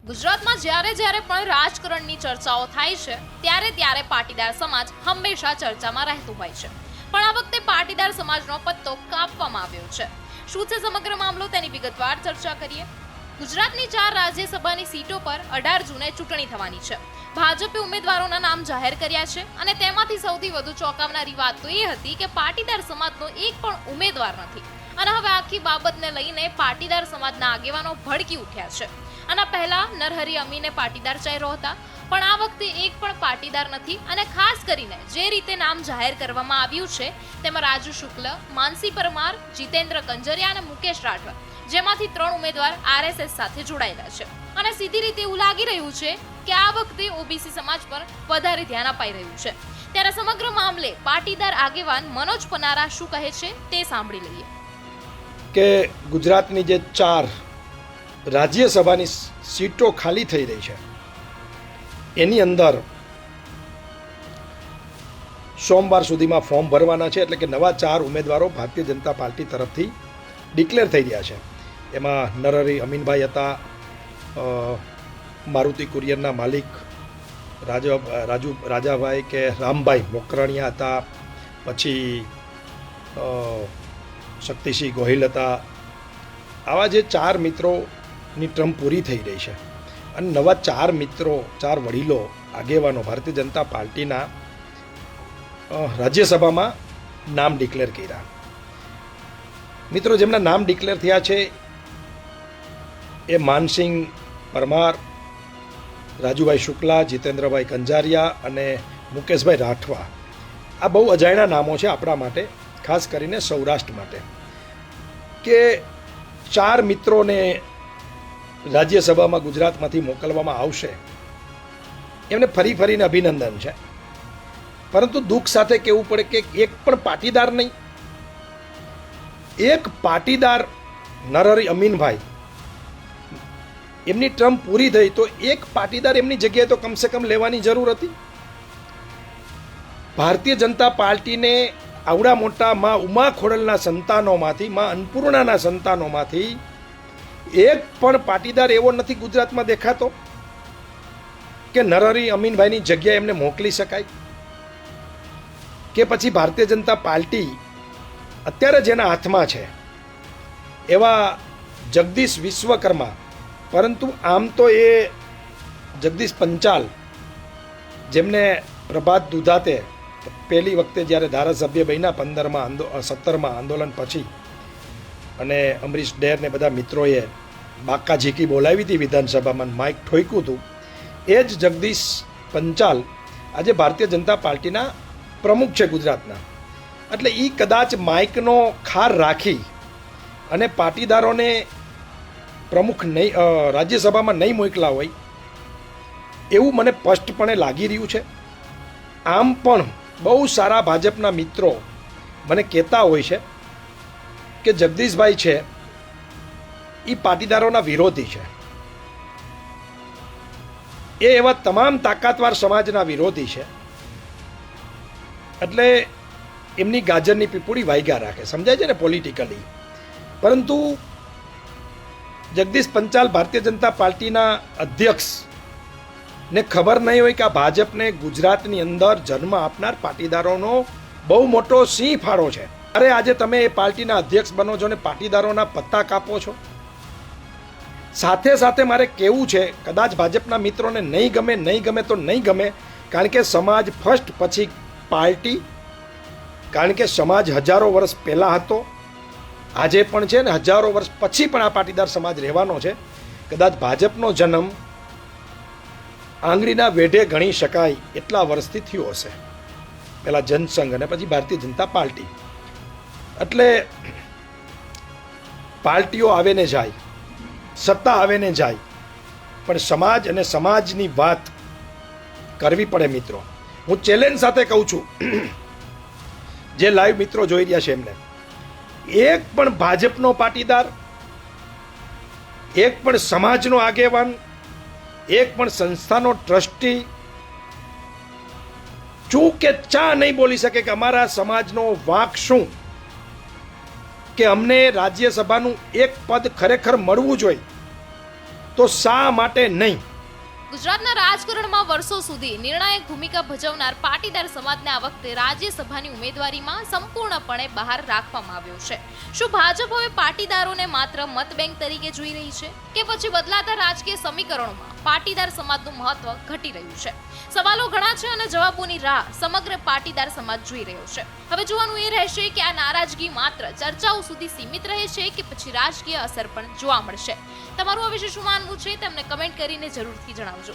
ગુજરાતમાં જ્યારે જ્યારે પણ રાજકારણની ચર્ચાઓ થાય છે ત્યારે પાટીદાર સમાજ હંમેશા ચર્ચામાં રહેતું હોય છે. પણ આ વખતે પાટીદાર સમાજનો પત્તો કાપવામાં આવ્યો છે. શું છે સમગ્ર મામલો, તેની વિગતવાર ચર્ચા કરીએ. ગુજરાતની 4 રાજ્યસભાની સીટો પર 18 જૂને ચૂંટણી થવાની છે. ભાજપે ઉમેદવારોના નામ જાહેર કર્યા છે અને તેમાંથી સૌથી વધુ ચોંકાવનારી વાત તો એ હતી કે પાટીદાર સમાજનો એક પણ ઉમેદવાર નથી. અને હવે આખી બાબતને લઈને પાટીદાર સમાજના આગેવાનો ભડકી ઉઠ્યા છે. આના પહેલા નરહરી અમીને પાટીદાર ચાર્યો હતા, પણ આ વખતે એક પણ પાટીદાર નથી. અને ખાસ કરીને જે રીતે નામ જાહેર કરવામાં આવ્યું છે તેમાં રાજુ શુક્લ, માનસી પરમાર, જીતેન્દ્ર કંજરિયા અને મુકેશ રાઠવા, જેમાંથી 3 ઉમેદવાર આરએસએસ સાથે જોડાયેલા છે. અને સીધી રીતે એવું લાગી રહ્યું છે કે આ વખતે ઓબીસી સમાજ પર વધારે ધ્યાન અપાઈ રહ્યું છે. ત્યારે સમગ્ર મામલે પાટીદાર આગેવાન મનોજ પનારા શું કહે છે તે સાંભળી લઈએ. કે ગુજરાતની જે 4 રાજ્યસભાની સીટો ખાલી થઈ રહી છે એની અંદર સોમવાર સુધીમાં ફોર્મ ભરવાના છે. એટલે કે નવા 4 ઉમેદવારો ભારતીય જનતા પાર્ટી તરફથી ડિક્લેર થઈ રહ્યા છે. એમાં નરહરી અમીનભાઈ હતા, મારુતિ કુરિયરના માલિક રાજાભાઈ કે રામભાઈ મોકરણિયા હતા, પછી શક્તિસિંહ ગોહિલ હતા. આવા જે 4 મિત્રોની ટર્મ પૂરી થઈ રહી છે અને નવા 4 મિત્રો, 4 વડીલો આગેવાનો ભારતીય જનતા પાર્ટીના રાજ્યસભામાં નામ ડિક્લેર કર્યા. મિત્રો જેમના નામ ડિક્લેર થયા છે એ માનસિંહ પરમાર, રાજુભાઈ શુક્લા, જીતેન્દ્રભાઈ કંજારિયા અને મુકેશભાઈ રાઠવા. આ બહુ અજાણ્યા નામો છે આપણા માટે, ખાસ કરીને સૌરાષ્ટ્ર માટે, કે 4 મિત્રોને રાજ્યસભામાં ગુજરાતમાંથી મોકલવામાં આવશે. એમને ફરીને અભિનંદન છે. પરંતુ દુઃખ સાથે કહેવું પડે કે એક પણ પાટીદાર નહીં. એક પાટીદાર નરહરી અમીનભાઈ, એમની ટર્મ પૂરી થઈ તો એક પાટીદાર એમની જગ્યાએ તો કમસે કમ લેવાની જરૂર હતી. ભારતીય જનતા પાર્ટીને આવડા મોટા માં ઉમા ખોડલના સંતાનોમાંથી, માં અન્નપૂર્ણાના સંતાનોમાંથી એક પણ પાટીદાર એવો નથી ગુજરાતમાં દેખાતો કે નરહરી અમીનભાઈની જગ્યાએ એમને મોકલી શકાય. કે પછી ભારતીય જનતા પાર્ટી અત્યારે જેના હાથમાં છે એવા જગદીશ વિશ્વકર્મા, પરંતુ આમ તો એ જગદીશ પંચાલ, જેમને પ્રભાત દુધાતે પહેલી વખતે જ્યારે ધારાસભ્ય બન્યા 17માં આંદોલન પછી, અને અમરીશ ડેર ને બધા મિત્રોએ બાકા ઝીકી બોલાવી હતી વિધાનસભામાં, માઇક ઠોક્યું હતું, એ જ જગદીશ પંચાલ આજે ભારતીય જનતા પાર્ટીના પ્રમુખ છે ગુજરાતના. એટલે એ કદાચ માઇકનો ખાર રાખી અને પાટીદારોને પ્રમુખ નહીં, રાજ્યસભામાં નહીં મોકલા હોય એવું મને સ્પષ્ટપણે લાગી રહ્યું છે. આમ પણ બહુ સારા ભાજપના મિત્રો મને કહેતા હોય છે કે જગદીશભાઈ છે એ પાટીદારોના વિરોધી છે. એ એવા તમામ તાકાતવાર સમાજના વિરોધી છે. એટલે એમની ગાજરની પીપુડી વાગ્યા રાખે, સમજાય છે ને પોલિટિકલી. પરંતુ જગદીશ પંચાલ ભારતીય જનતા પાર્ટીના અધ્યક્ષ ને ખબર નહીં હોય કે આ ભાજપને ગુજરાતની અંદર જન્મ આપનાર પાટીદારોનો બહુ મોટો સિંહ ફાળો છે. અરે આજે તમે એ પાર્ટીના અધ્યક્ષ બનો છો ને પાટીદારોના પત્તા કાપો છો. સાથે સાથે મારે કહેવું છે, કદાચ ભાજપના મિત્રોને નહીં ગમે તો નહીં ગમે, કારણ કે સમાજ ફર્સ્ટ, પછી પાર્ટી. કારણ કે સમાજ હજારો વર્ષ પહેલાં હતો, આજે પણ છે ને હજારો વર્ષ પછી પણ આ પાટીદાર સમાજ રહેવાનો છે. કદાચ ભાજપનો જન્મ આંગળીના વેઢે ગણી શકાય એટલા વર્ષથી થયો હશે. પહેલાં જનસંઘ અને પછી ભારતીય જનતા પાર્ટી. એટલે પાર્ટીઓ આવે ને જાય, સત્તા આવે ને જાય, પણ સમાજ અને સમાજની વાત કરવી પડે મિત્રો. હું ચેલેન્જ સાથે કહું છું, જે લાઈવ મિત્રો જોઈ રહ્યા છે એમને, એક પણ ભાજપનો પાટીદાર, એક પણ સમાજનો આગેવાન, એક પણ સંસ્થાનો ટ્રસ્ટી ચૂ કે ચા નહીં બોલી શકે કે અમારા સમાજનો વાંક શું, કે અમને રાજ્યસભાનું એક પદ ખરેખર મળવું જોઈએ. તો શા માટે નહીં? ગુજરાતના રાજકારણમાં વર્ષો સુધી નિર્ણાયક ભૂમિકા ભજવનાર પાટીદાર સમાજને આ વખતે રાજ્યસભાની ઉમેદવારીમાં સંપૂર્ણપણે બહાર રાખવામાં આવ્યો છે. શું ભાજપ હવે પાટીદારોને માત્ર મત બેંક તરીકે જોઈ રહી છે કે પછી બદલાતા રાજકીય સમીકરણોમાં પાટીદાર સમાજનું મહત્વ ઘટી રહ્યું છે? સવાલો ઘણા છે અને જવાબોની રાહ સમગ્ર પાટીદાર સમાજ જોઈ રહ્યો છે. હવે જોવાનું એ રહેશે કે આ નારાજગી માત્ર ચર્ચાઓ સુધી સીમિત રહે છે કે પછી રાજકીય અસર પણ જોવા મળશે. તમારું આ વિશે શું માનવું છે તેમને કમેન્ટ કરીને જરૂરથી જણાવજો.